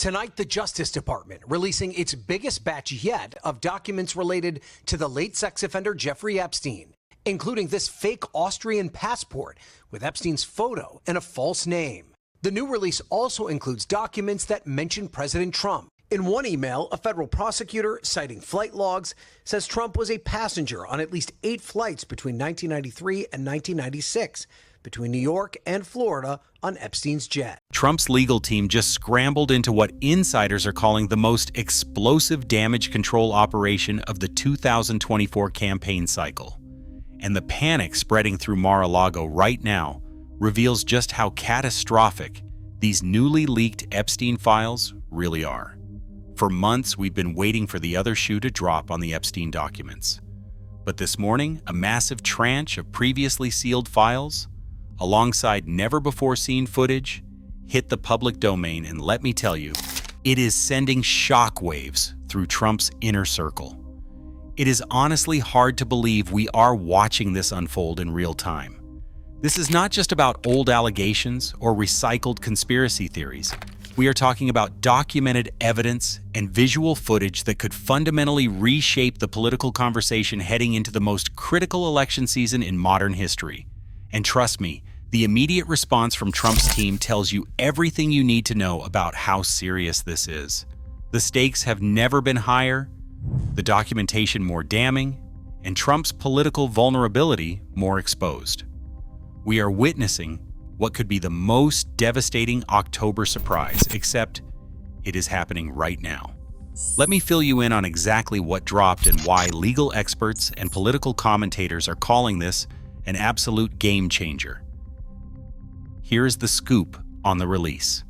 Tonight, the Justice Department releasing its biggest batch yet of documents related to the late sex offender Jeffrey Epstein, including this fake Austrian passport with Epstein's photo and a false name. The new release also includes documents that mention President Trump. In one email, a federal prosecutor, citing flight logs, says Trump was a passenger on at least 8 flights between 1993 and 1996, between New York and Florida on Epstein's jet. Trump's legal team just scrambled into what insiders are calling the most explosive damage control operation of the 2024 campaign cycle. And the panic spreading through Mar-a-Lago right now reveals just how catastrophic these newly leaked Epstein files really are. For months, we've been waiting for the other shoe to drop on the Epstein documents. But this morning, a massive tranche of previously sealed files, alongside never-before-seen footage, hit the public domain, and let me tell you, it is sending shockwaves through Trump's inner circle. It is honestly hard to believe we are watching this unfold in real time. This is not just about old allegations or recycled conspiracy theories. We are talking about documented evidence and visual footage that could fundamentally reshape the political conversation heading into the most critical election season in modern history. And trust me, the immediate response from Trump's team tells you everything you need to know about how serious this is. The stakes have never been higher, the documentation more damning, and Trump's political vulnerability more exposed. We are witnessing what could be the most devastating October surprise, except it is happening right now. Let me fill you in on exactly what dropped and why legal experts and political commentators are calling this an absolute game changer. Here is the scoop on the release.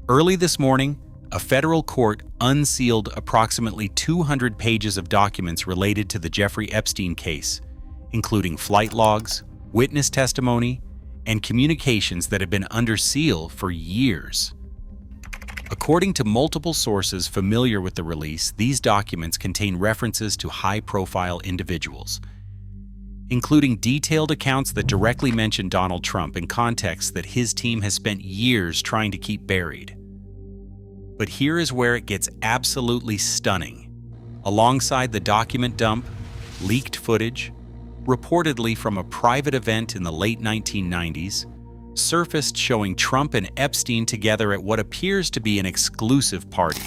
Early this morning, a federal court unsealed approximately 200 pages of documents related to the Jeffrey Epstein case, including flight logs, witness testimony, and communications that have been under seal for years. According to multiple sources familiar with the release, these documents contain references to high-profile individuals, including detailed accounts that directly mention Donald Trump in contexts that his team has spent years trying to keep buried. But here is where it gets absolutely stunning. Alongside the document dump, leaked footage, reportedly from a private event in the late 1990s, surfaced showing Trump and Epstein together at what appears to be an exclusive party.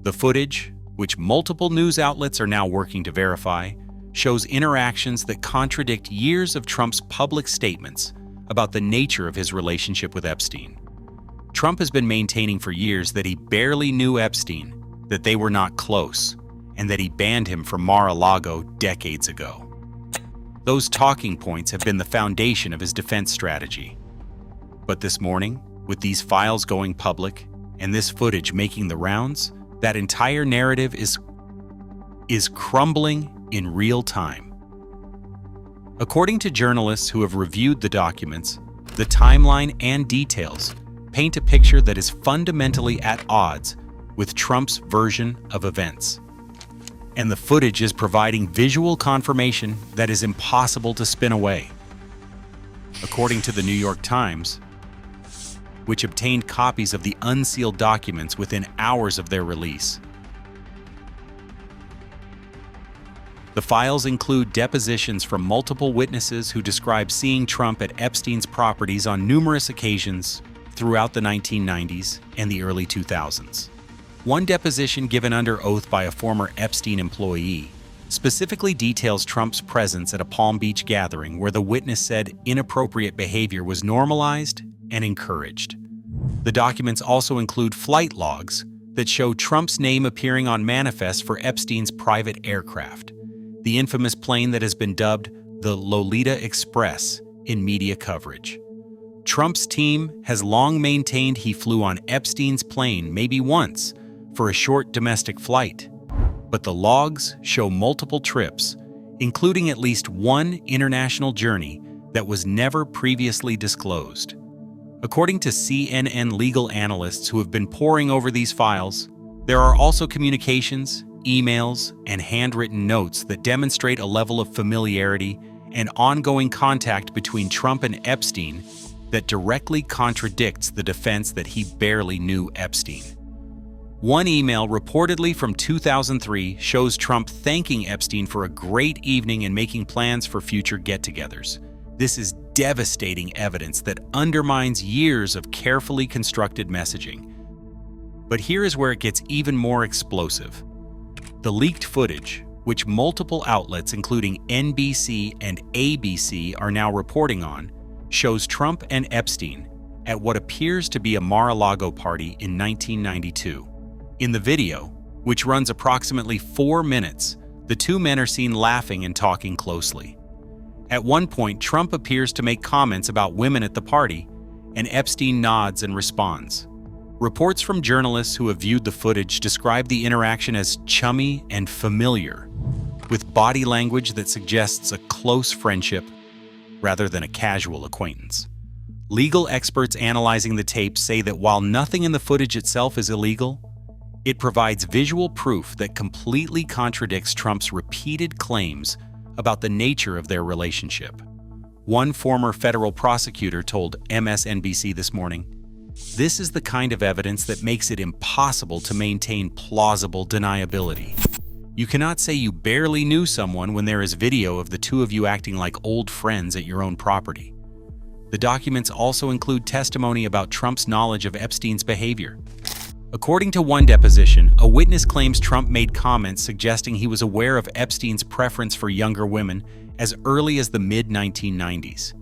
The footage, which multiple news outlets are now working to verify, shows interactions that contradict years of Trump's public statements about the nature of his relationship with Epstein. Trump has been maintaining for years that he barely knew Epstein, that they were not close, and that he banned him from Mar-a-Lago decades ago. Those talking points have been the foundation of his defense strategy. But this morning, with these files going public and this footage making the rounds, that entire narrative is crumbling in real time. According to journalists who have reviewed the documents, the timeline and details paint a picture that is fundamentally at odds with Trump's version of events. And the footage is providing visual confirmation that is impossible to spin away. According to the New York Times, which obtained copies of the unsealed documents within hours of their release, the files include depositions from multiple witnesses who describe seeing Trump at Epstein's properties on numerous occasions throughout the 1990s and the early 2000s. One deposition given under oath by a former Epstein employee specifically details Trump's presence at a Palm Beach gathering where the witness said inappropriate behavior was normalized and encouraged. The documents also include flight logs that show Trump's name appearing on manifests for Epstein's private aircraft, the infamous plane that has been dubbed the Lolita Express in media coverage. Trump's team has long maintained he flew on Epstein's plane maybe once for a short domestic flight, but the logs show multiple trips, including at least one international journey that was never previously disclosed. According to CNN legal analysts who have been poring over these files, there are also communications, emails, and handwritten notes that demonstrate a level of familiarity and ongoing contact between Trump and Epstein that directly contradicts the defense that he barely knew Epstein. One email reportedly from 2003 shows Trump thanking Epstein for a great evening and making plans for future get-togethers. This is devastating evidence that undermines years of carefully constructed messaging. But here is where it gets even more explosive. The leaked footage, which multiple outlets including NBC and ABC are now reporting on, shows Trump and Epstein at what appears to be a Mar-a-Lago party in 1992. In the video, which runs approximately 4 minutes, the two men are seen laughing and talking closely. At one point, Trump appears to make comments about women at the party, and Epstein nods and responds. Reports from journalists who have viewed the footage describe the interaction as chummy and familiar, with body language that suggests a close friendship rather than a casual acquaintance. Legal experts analyzing the tape say that while nothing in the footage itself is illegal, it provides visual proof that completely contradicts Trump's repeated claims about the nature of their relationship. One former federal prosecutor told MSNBC this morning, "This is the kind of evidence that makes it impossible to maintain plausible deniability. You cannot say you barely knew someone when there is video of the two of you acting like old friends at your own property." The documents also include testimony about Trump's knowledge of Epstein's behavior. According to one deposition, a witness claims Trump made comments suggesting he was aware of Epstein's preference for younger women as early as the mid-1990s.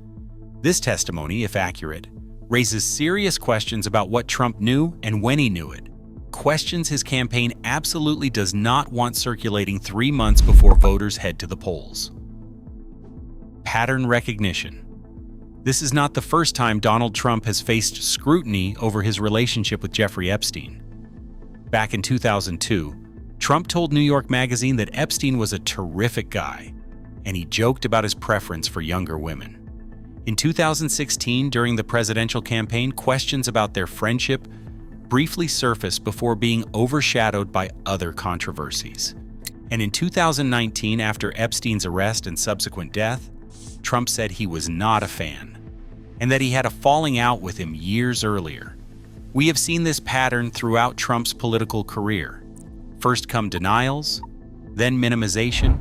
This testimony, if accurate, raises serious questions about what Trump knew and when he knew it. Questions his campaign absolutely does not want circulating 3 months before voters head to the polls. Pattern recognition. This is not the first time Donald Trump has faced scrutiny over his relationship with Jeffrey Epstein. Back in 2002, Trump told New York Magazine that Epstein was a terrific guy, and he joked about his preference for younger women. In 2016, during the presidential campaign, questions about their friendship briefly surfaced before being overshadowed by other controversies. And in 2019, after Epstein's arrest and subsequent death, Trump said he was not a fan, and that he had a falling out with him years earlier. We have seen this pattern throughout Trump's political career. First come denials, then minimization,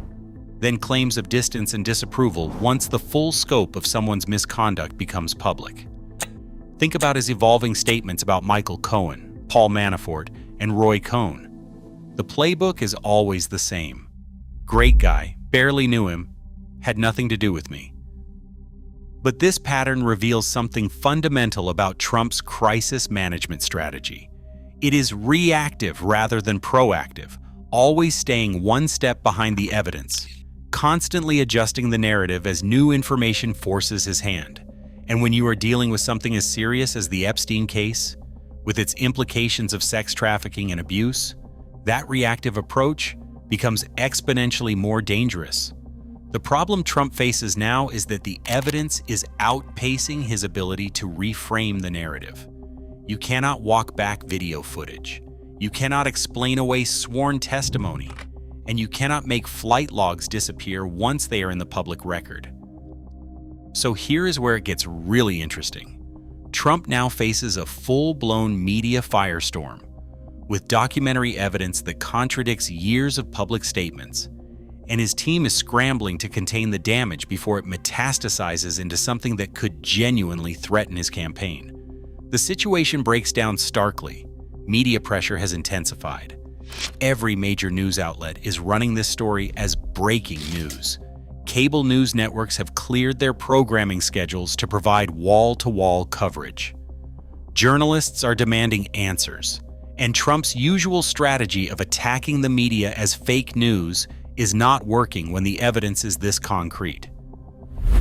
then claims of distance and disapproval once the full scope of someone's misconduct becomes public. Think about his evolving statements about Michael Cohen, Paul Manafort, and Roy Cohn. The playbook is always the same. Great guy, barely knew him, had nothing to do with me. But this pattern reveals something fundamental about Trump's crisis management strategy. It is reactive rather than proactive, always staying one step behind the evidence, constantly adjusting the narrative as new information forces his hand. And when you are dealing with something as serious as the Epstein case, with its implications of sex trafficking and abuse, that reactive approach becomes exponentially more dangerous. The problem Trump faces now is that the evidence is outpacing his ability to reframe the narrative. You cannot walk back video footage. You cannot explain away sworn testimony. And you cannot make flight logs disappear once they are in the public record. So here is where it gets really interesting. Trump now faces a full-blown media firestorm, with documentary evidence that contradicts years of public statements, and his team is scrambling to contain the damage before it metastasizes into something that could genuinely threaten his campaign. The situation breaks down starkly. Media pressure has intensified. Every major news outlet is running this story as breaking news. Cable news networks have cleared their programming schedules to provide wall-to-wall coverage. Journalists are demanding answers, and Trump's usual strategy of attacking the media as fake news is not working when the evidence is this concrete.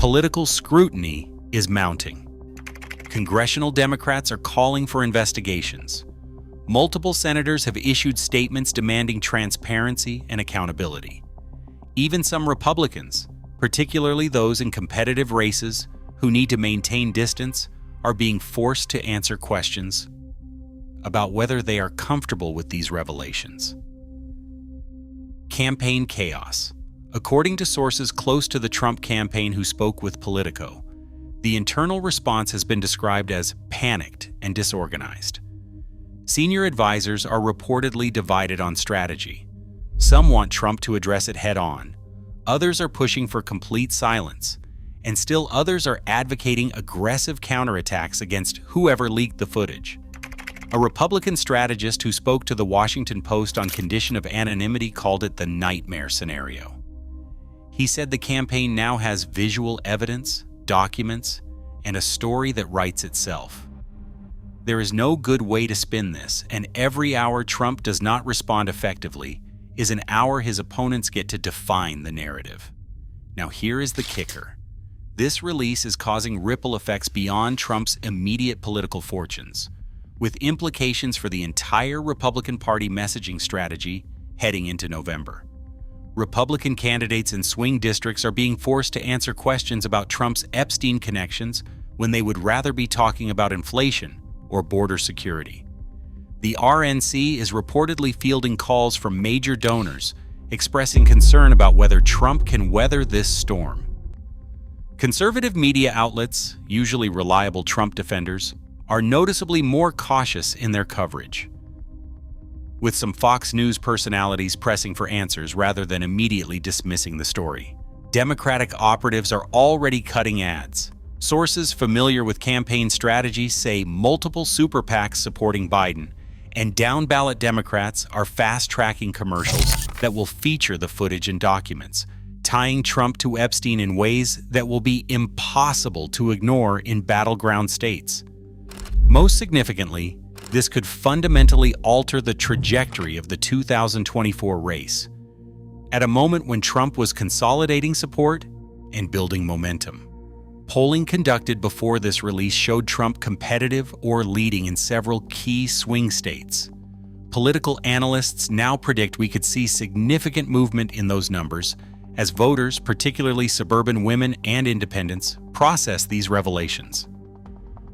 Political scrutiny is mounting. Congressional Democrats are calling for investigations. Multiple senators have issued statements demanding transparency and accountability. Even some Republicans, particularly those in competitive races who need to maintain distance, are being forced to answer questions about whether they are comfortable with these revelations. Campaign chaos. According to sources close to the Trump campaign who spoke with Politico, the internal response has been described as panicked and disorganized. Senior advisors are reportedly divided on strategy. Some want Trump to address it head-on. Others are pushing for complete silence. And still others are advocating aggressive counterattacks against whoever leaked the footage. A Republican strategist who spoke to the Washington Post on condition of anonymity called it the nightmare scenario. He said the campaign now has visual evidence, documents, and a story that writes itself. There is no good way to spin this, and every hour Trump does not respond effectively is an hour his opponents get to define the narrative. Now here is the kicker. This release is causing ripple effects beyond Trump's immediate political fortunes, with implications for the entire Republican Party messaging strategy heading into November. Republican candidates in swing districts are being forced to answer questions about Trump's Epstein connections when they would rather be talking about inflation or border security. The RNC is reportedly fielding calls from major donors expressing concern about whether Trump can weather this storm. Conservative media outlets, usually reliable Trump defenders, are noticeably more cautious in their coverage, with some Fox News personalities pressing for answers rather than immediately dismissing the story. Democratic operatives are already cutting ads. Sources familiar with campaign strategy say multiple super PACs supporting Biden, and down-ballot Democrats are fast-tracking commercials that will feature the footage and documents, tying Trump to Epstein in ways that will be impossible to ignore in battleground states. Most significantly, this could fundamentally alter the trajectory of the 2024 race, at a moment when Trump was consolidating support and building momentum. Polling conducted before this release showed Trump competitive or leading in several key swing states. Political analysts now predict we could see significant movement in those numbers as voters, particularly suburban women and independents, process these revelations.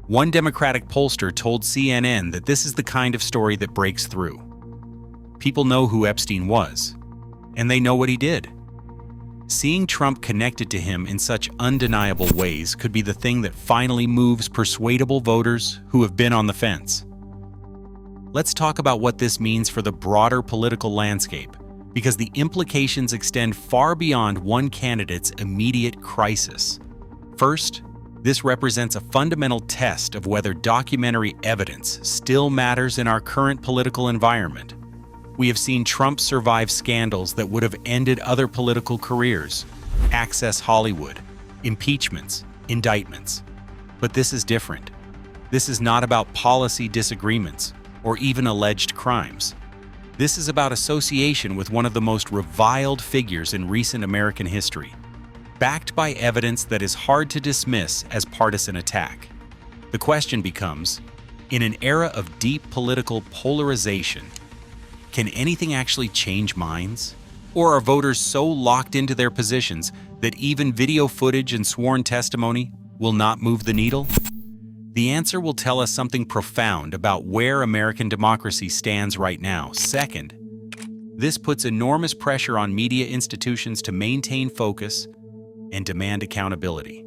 One Democratic pollster told CNN that this is the kind of story that breaks through. People know who Epstein was, and they know what he did. Seeing Trump connected to him in such undeniable ways could be the thing that finally moves persuadable voters who have been on the fence. Let's talk about what this means for the broader political landscape, because the implications extend far beyond one candidate's immediate crisis. First, this represents a fundamental test of whether documentary evidence still matters in our current political environment. We have seen Trump survive scandals that would have ended other political careers, Access Hollywood, impeachments, indictments. But this is different. This is not about policy disagreements or even alleged crimes. This is about association with one of the most reviled figures in recent American history, backed by evidence that is hard to dismiss as partisan attack. The question becomes, in an era of deep political polarization, can anything actually change minds? Or are voters so locked into their positions that even video footage and sworn testimony will not move the needle? The answer will tell us something profound about where American democracy stands right now. Second, this puts enormous pressure on media institutions to maintain focus and demand accountability.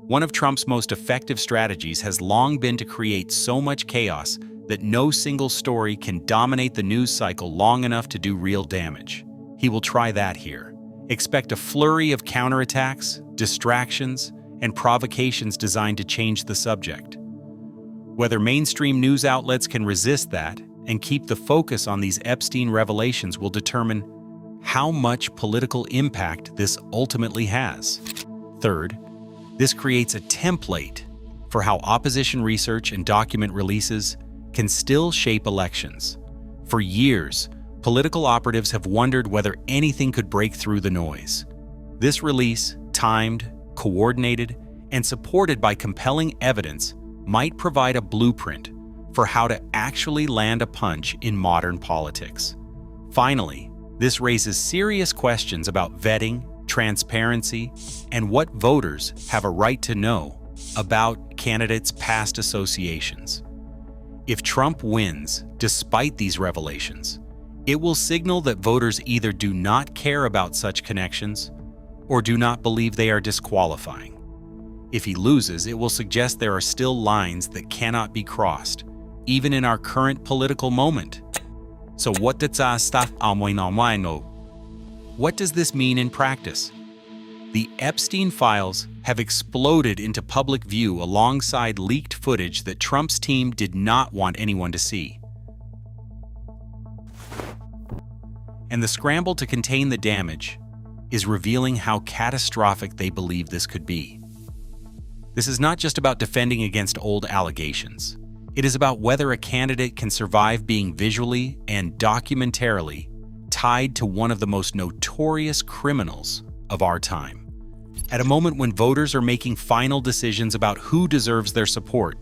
One of Trump's most effective strategies has long been to create so much chaos that no single story can dominate the news cycle long enough to do real damage. He will try that here. Expect a flurry of counterattacks, distractions, and provocations designed to change the subject. Whether mainstream news outlets can resist that and keep the focus on these Epstein revelations will determine how much political impact this ultimately has. Third, this creates a template for how opposition research and document releases can still shape elections. For years, political operatives have wondered whether anything could break through the noise. This release, timed, coordinated, and supported by compelling evidence, might provide a blueprint for how to actually land a punch in modern politics. Finally, this raises serious questions about vetting, transparency, and what voters have a right to know about candidates' past associations. If Trump wins, despite these revelations, it will signal that voters either do not care about such connections or do not believe they are disqualifying. If he loses, it will suggest there are still lines that cannot be crossed, even in our current political moment. So what does this mean in practice? The Epstein files have exploded into public view alongside leaked footage that Trump's team did not want anyone to see. And the scramble to contain the damage is revealing how catastrophic they believe this could be. This is not just about defending against old allegations. It is about whether a candidate can survive being visually and documentarily tied to one of the most notorious criminals of our time. At a moment when voters are making final decisions about who deserves their support,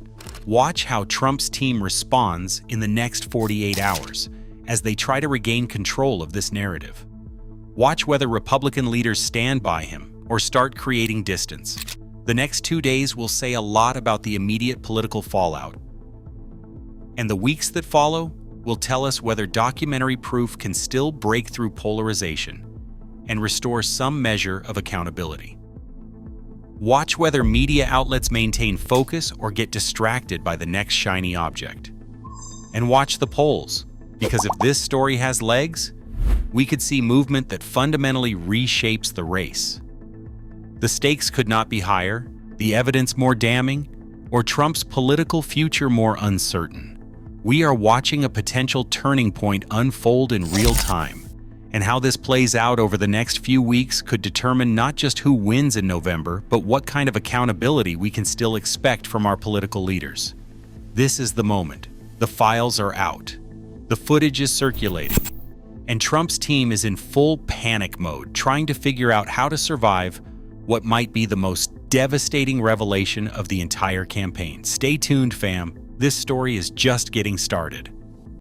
watch how Trump's team responds in the next 48 hours as they try to regain control of this narrative. Watch whether Republican leaders stand by him or start creating distance. The next 2 days will say a lot about the immediate political fallout. And the weeks that follow will tell us whether documentary proof can still break through polarization and restore some measure of accountability. Watch whether media outlets maintain focus or get distracted by the next shiny object. And watch the polls, because if this story has legs, we could see movement that fundamentally reshapes the race. The stakes could not be higher, the evidence more damning, or Trump's political future more uncertain. We are watching a potential turning point unfold in real time, and how this plays out over the next few weeks could determine not just who wins in November, but what kind of accountability we can still expect from our political leaders. This is the moment. The files are out. The footage is circulating. And Trump's team is in full panic mode, trying to figure out how to survive what might be the most devastating revelation of the entire campaign. Stay tuned, fam. This story is just getting started.